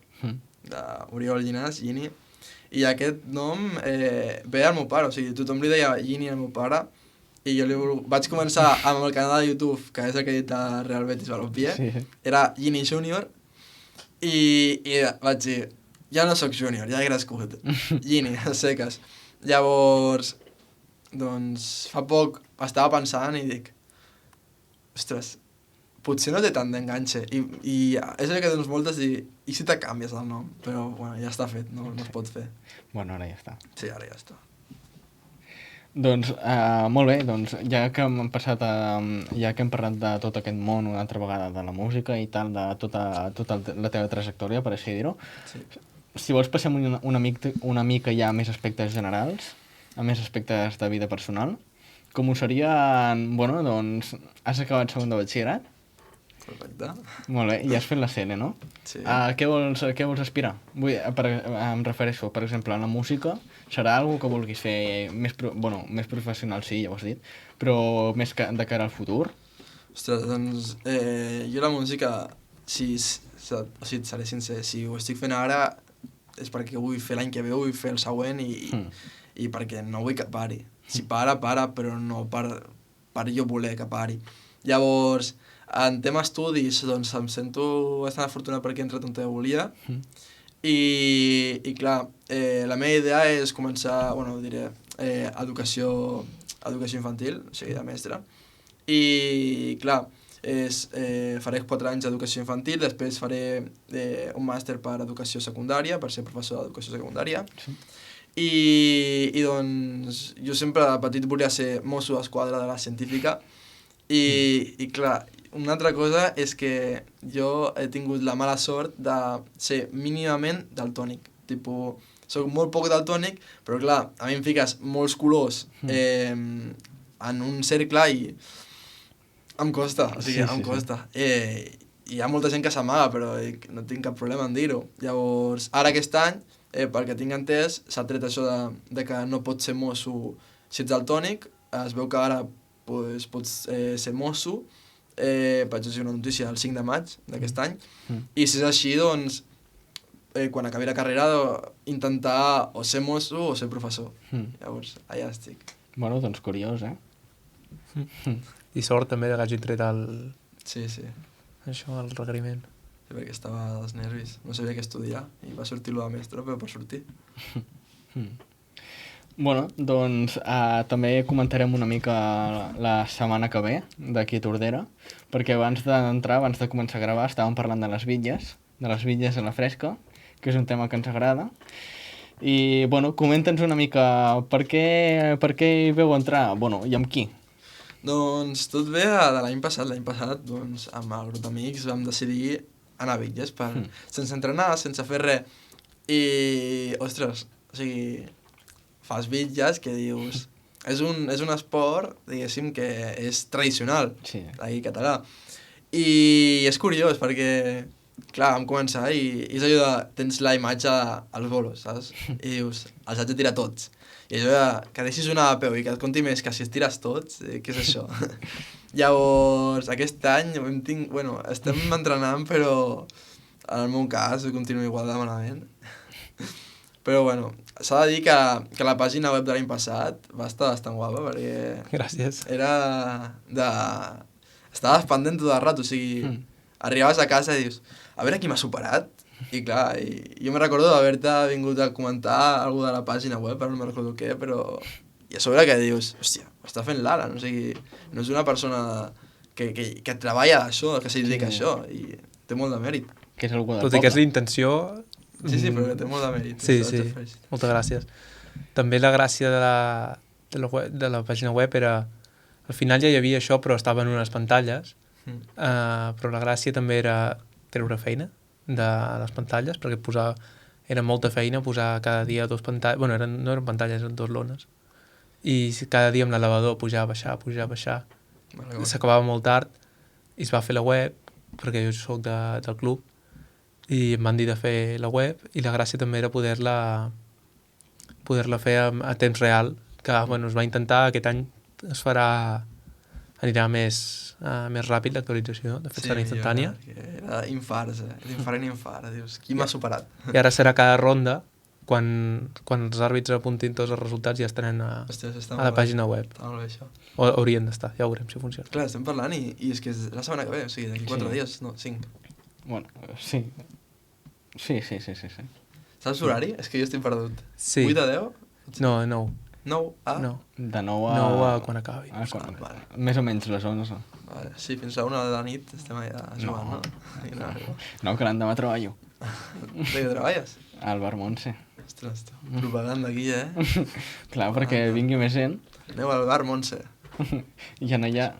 d'Oriol Llinàs, Gini. I aquest nom ve del meu pare, o sigui, tothom li deia Gini al meu pare, i jo vaig començar amb el canal de YouTube, que és el que he dit a Real Betis Balompié, era Gini Junior, i vaig dir, ja no sóc júnior, ja he crescut, Gini, a seques. Llavors, doncs, fa poc estava pensant i dic, ostres, potser no té tant d'enganxe, i és el que tens moltes i si te canvies el nom, però bueno, ja està fet, no es pot fer. Bueno, ara ja està. Sí, ara ja està. Doncs, molt bé, doncs, ja que hem parlat de tot aquest món una altra vegada, de la música i tal, de tota la teva trajectòria, per així dir-ho, si vols passem una mica ja a més aspectes generals, a més aspectes de vida personal, com ho seria, bueno, doncs, has acabat segon de batxillerat? Perfecte. Molt bé, i has fet la CL, no? Sí. A què vols aspirar? Em refereixo, per exemple, a la música, serà algo que vulguis fer més professional, sí, ja ho has dit, però més de cara al futur? Ostres, doncs, jo la música, seré sincer, si ho estic fent ara és perquè ho vull fer l'any que ve, ho vull fer el següent i perquè no vull que pari. Si para, però no per jo voler que pari. Llavors, en tema estudis, doncs em sento bastant afortunat perquè he entrat on volia i clar, la meva idea és començar, bueno, diré, educació infantil, o sigui, de mestre, i clar, faré 4 anys d'educació infantil, després faré un màster per educació secundària, per ser professor d'educació secundària, i doncs jo sempre de petit volia ser mosso d'esquadra de la científica i clar, una altra cosa és que jo he tingut la mala sort de ser mínimament daltònic. Tipo, soc molt poc daltònic, però clar, a mi em fiques molts colors en un cercle i em costa, o sigui, em costa. Hi ha molta gent que s'amaga, però no tinc cap problema en dir-ho. Llavors, ara aquest any, pel que tinc entès, s'ha tret això de que no pots ser mosso si ets daltònic, es veu que ara pots ser mosso, vaig llegir una notícia el 5 de maig d'aquest any, i si és així, doncs, quan acabi la carrera, intentar o ser mosso o ser professor. Llavors, allà estic. Bueno, doncs curiós, I sort també que hagi tret Sí. Això, el requeriment. Sí, perquè estava dels nervis. No sabia què estudiar i va sortir lo de mestre, però per sortir. Bueno, doncs també comentarem una mica la setmana que ve d'aquí a Tordera, perquè abans de començar a gravar, estàvem parlant de les bitlles a la fresca, que és un tema que ens agrada. I, bueno, comenta'ns una mica per què hi veu entrar, bueno, i amb qui? Doncs tot ve de l'any passat. L'any passat, doncs, amb el grup d'amics vam decidir anar a bitlles, sense entrenar, sense fer res. I, ostres, o sigui, fas bitlles que dius... És un esport, diguéssim, que és tradicional, aquí català. I és curiós, perquè, clar, vam començar i és allò de... Tens la imatge als bolos, saps? I dius, els haig de tirar tots. I allò de que deixis una a peu i que et conti més que si els tires tots, què és això? Llavors, aquest any estem entrenant, però en el meu cas continuo igual de malament. Però bueno, s'ha de dir que la pàgina web de l'any passat va estar bastant guapa, perquè... Gràcies. Estaves pendent tot el rato, o sigui, arribaves a casa i dius, a veure qui m'ha superat? I clar, jo me recordo d'haver-te vingut a comentar alguna de la pàgina web, però no me recordo què, però... I a sobre que dius, hòstia, ho està fent l'Alan, o sigui, no és una persona que treballa d'això, que s'hi dedica a això, i té molt de mèrit. Que és algú del Tot i que és l'intenció... Sí, però que té molt de mèrit. Sí, moltes gràcies. També la gràcia de la pàgina web era... Al final ja hi havia això, però estava en unes pantalles, però la gràcia també era treure feina de les pantalles, perquè posava era molta feina posar cada dia 2 pantalles, bueno, no eren pantalles, eren 2 lones, i cada dia amb l'elevador pujar, baixar, s'acabava molt tard i es va fer la web, perquè jo soc del club, i em van dir de fer la web, i la gràcia també era poder-la fer a temps real, que bueno, es va intentar, aquest any es farà, anirà més ràpid l'actualització, de fet serà instantània. Era infarts, d'infart en infart, dius, qui m'ha superat? I ara serà cada ronda, quan els àrbits apuntin tots els resultats ja estaran a la pàgina web. Està molt bé, això. O haurien d'estar, ja veurem si funciona. Clar, estem parlant i és que és la setmana que ve, o sigui, d'aquí 4 dies, no, 5. Bueno, sí. Sí. Saps l'horari? És que jo estic perdut. Sí. 8 a 10? No, 9. 9 a? No. De 9 a... 9 a quan acabi. Vale. Més o menys les 11. Vale. Sí, fins a 1 de la nit estem allà jugant, no? No, que l'endemà treballo. De què treballes? Al Bar Montse. Ostres, propaganda aquí, Clar, perquè vingui més gent. Aneu al Bar Montse. I en allà...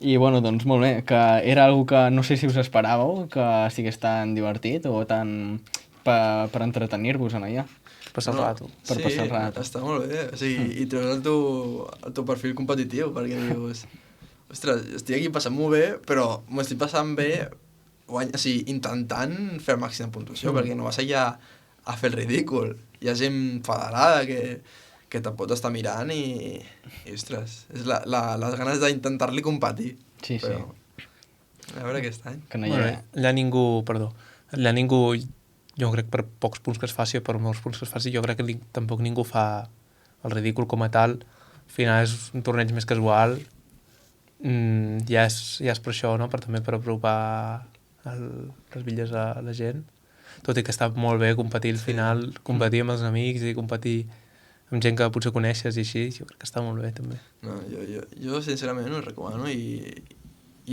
I bueno, doncs molt bé, que era algo que no sé si us esperàveu, que estigués tan divertit o tan per entretenir-vos en allà. Passar el rato. Per passar el rato. Està molt bé, o sigui, i treus el teu perfil competitiu, perquè dius, ostres, estic aquí passant-m'ho bé, però m'ho estic passant bé o sigui, intentant fer el màxim de puntuació, perquè no vas allà a fer el ridícul. Hi ha gent federada que te pot estar mirant i ostres, és les ganes d'intentar-li competir. Sí. Però, a veure aquest any. Que no hi ha... Allà ningú, jo crec per pocs punts que es faci o per molts punts que es faci, jo crec que tampoc ningú fa el ridícul com a tal. Al final és un torneig més casual, ja és per això, no? També per apropar les bitlles a la gent, tot i que està molt bé competir al final, competir amb els amics i competir amb gent que potser coneixes i així, jo crec que està molt bé també. No, jo sincerament ho recomano i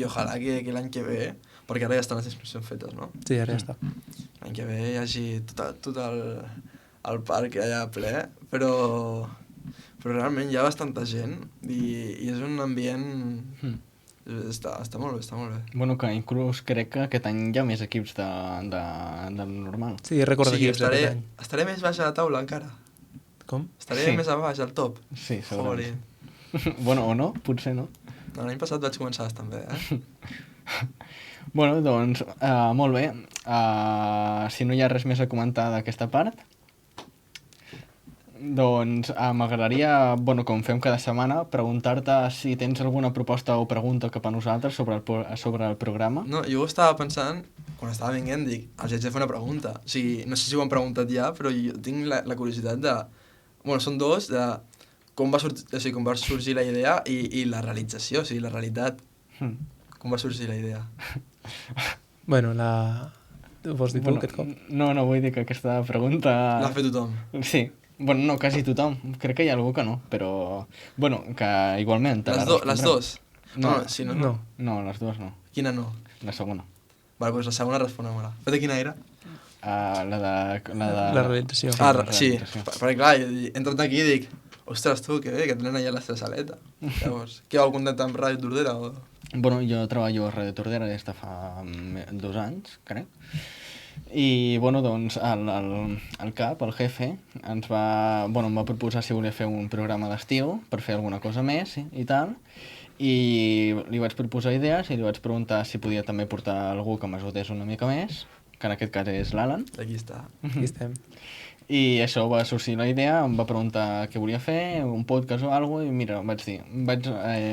ojalà que l'any que ve, perquè ara ja estan les inscripcions fetes, no? Sí, ara ja està. L'any que ve hi hagi tot el parc allà ple, però realment hi ha bastanta gent i és un ambient... Està molt bé, està molt bé. Bueno, que inclús crec que aquest any hi ha més equips del normal. Sí, record d'equips aquest any. Estaré més baix a la taula encara. Com? Estaré més a baix, al top. Sí, segurament. Bueno, o no, potser no. No, l'any passat vaig començar bastant bé, Bueno, doncs, molt bé. Si no hi ha res més a comentar d'aquesta part, doncs m'agradaria, bueno, com fem cada setmana, preguntar-te si tens alguna proposta o pregunta cap a nosaltres sobre el programa. No, jo ho estava pensant, quan estava venint, dic, els haig de fer una pregunta. O sigui, no sé si ho han preguntat ja, però jo tinc la curiositat de... Bueno, són dos, de com va sorgir la idea i la realització, o sigui, la realitat. Com va sorgir la idea? Bueno, ho vols dir tu aquest cop? No, vull dir que aquesta pregunta... L'ha fet tothom. Sí. Bueno, no, quasi tothom. Crec que hi ha algú que no, però... Bueno, que igualment... Les dos? No, si no. No, les dues no. Quina no? La segona. Vale, doncs la segona responem-la. Però de quina era? La realització. Sí, perquè clar, he entrat aquí i dic, ostres, tu, que bé, que tenen allà la seva saleta. Llavors, què vau contactar amb Ràdio Tordera? O... Bueno, jo treballo a Ràdio Tordera des de fa 2 anys, crec. I, bueno, doncs, el cap, el jefe, em va proposar si volia fer un programa d'estiu per fer alguna cosa més i tal, i li vaig proposar idees i li vaig preguntar si podia també portar algú que m'ajudés una mica més, que en aquest cas és l'Alan. Aquí està. Aquí estem. I això va sorgir la idea, em va preguntar què volia fer, un podcast o alguna cosa, i mira, vaig dir,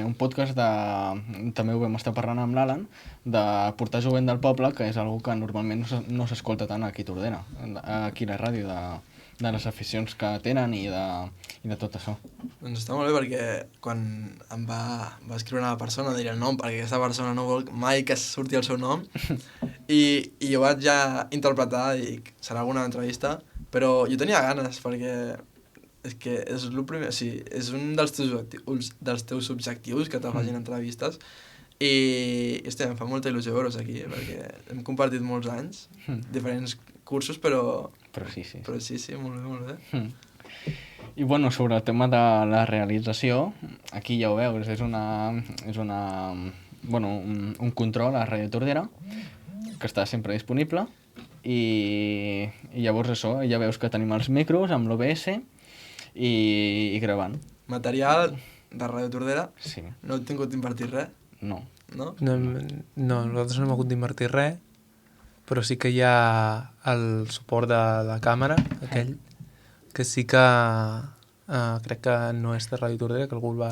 un podcast també ho vam estar parlant amb l'Alan, de portar jovent del poble, que és algo que normalment no s'escolta tant aquí a Tordera, aquí a la ràdio, de les aficions que tenen i de tot això. Doncs està molt bé perquè quan em va escriure una persona, diré el nom, perquè aquesta persona no vol mai que surti el seu nom, i jo vaig ja interpretar, dic, serà alguna entrevista, però jo tenia ganes, perquè és que és el primer, o sigui, és un dels teus objectius que te facin entrevistes, i hòstia, em fa molta il·lusió veure's aquí, perquè hem compartit molts anys, diferents cursos, però sí, molt bé. I bueno, sobre el tema de la realització, aquí ja ho veus, és un control a Ràdio Tordera, que està sempre disponible, i llavors això, ja veus que tenim els micros amb l'OBS i gravant. Material de Ràdio Tordera, Sí, no heu tingut d'invertir res, no. no? No, nosaltres no hem hagut d'invertir res, però sí que hi ha el suport de la càmera, aquell, que sí que crec que no és de Ràdio Tordera, que algú el va...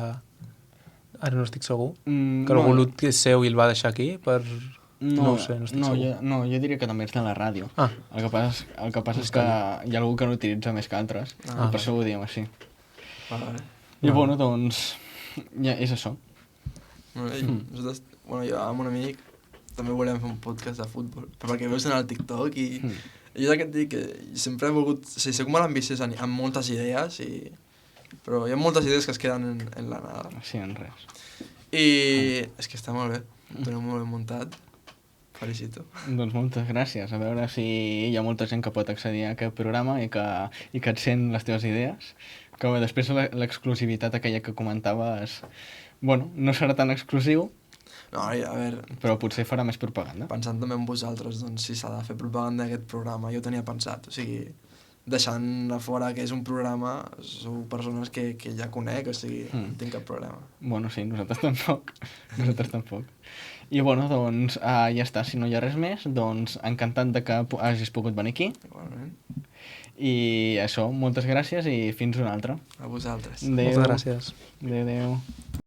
Ara no estic segur. Que algú és seu i el va deixar aquí per... No ho sé, no estic segur. Jo diria que també és de la ràdio. Ah. El que passa és que hi ha algú que n'utilitza més que altres, per això ho diem així. Vale. I bueno, doncs, ja és això. Nosaltres, jo amb un amic també volem fer un podcast de futbol, però perquè veus en el TikTok i jo és el que et dic, que sempre he volgut, soc molt ambiciós amb moltes idees, però hi ha moltes idees que es queden en la nada. Sí, en res. I és que està molt bé, ho teniu molt ben muntat, felicito. Doncs moltes gràcies. A veure si hi ha molta gent que pot accedir a aquest programa i que et sent les teves idees. Que bé, després l'exclusivitat aquella que comentaves, bueno, no serà tan exclusiu, No, a veure, però potser farà més propaganda. pensant també en vosaltres, doncs si s'ha de fer propaganda d'aquest programa, jo ho tenia pensat, o sigui, deixant a fora que és un programa, sou persones que ja conec, o sigui, no tinc cap problema. Bueno, sí, nosaltres tampoc. Nosaltres tampoc. I bueno, doncs ja està. Si no hi ha res més, doncs encantat de que hagis pogut venir aquí. Igualment. I això, moltes gràcies i fins una altra. A vosaltres. Adéu. Moltes gràcies. Adéu.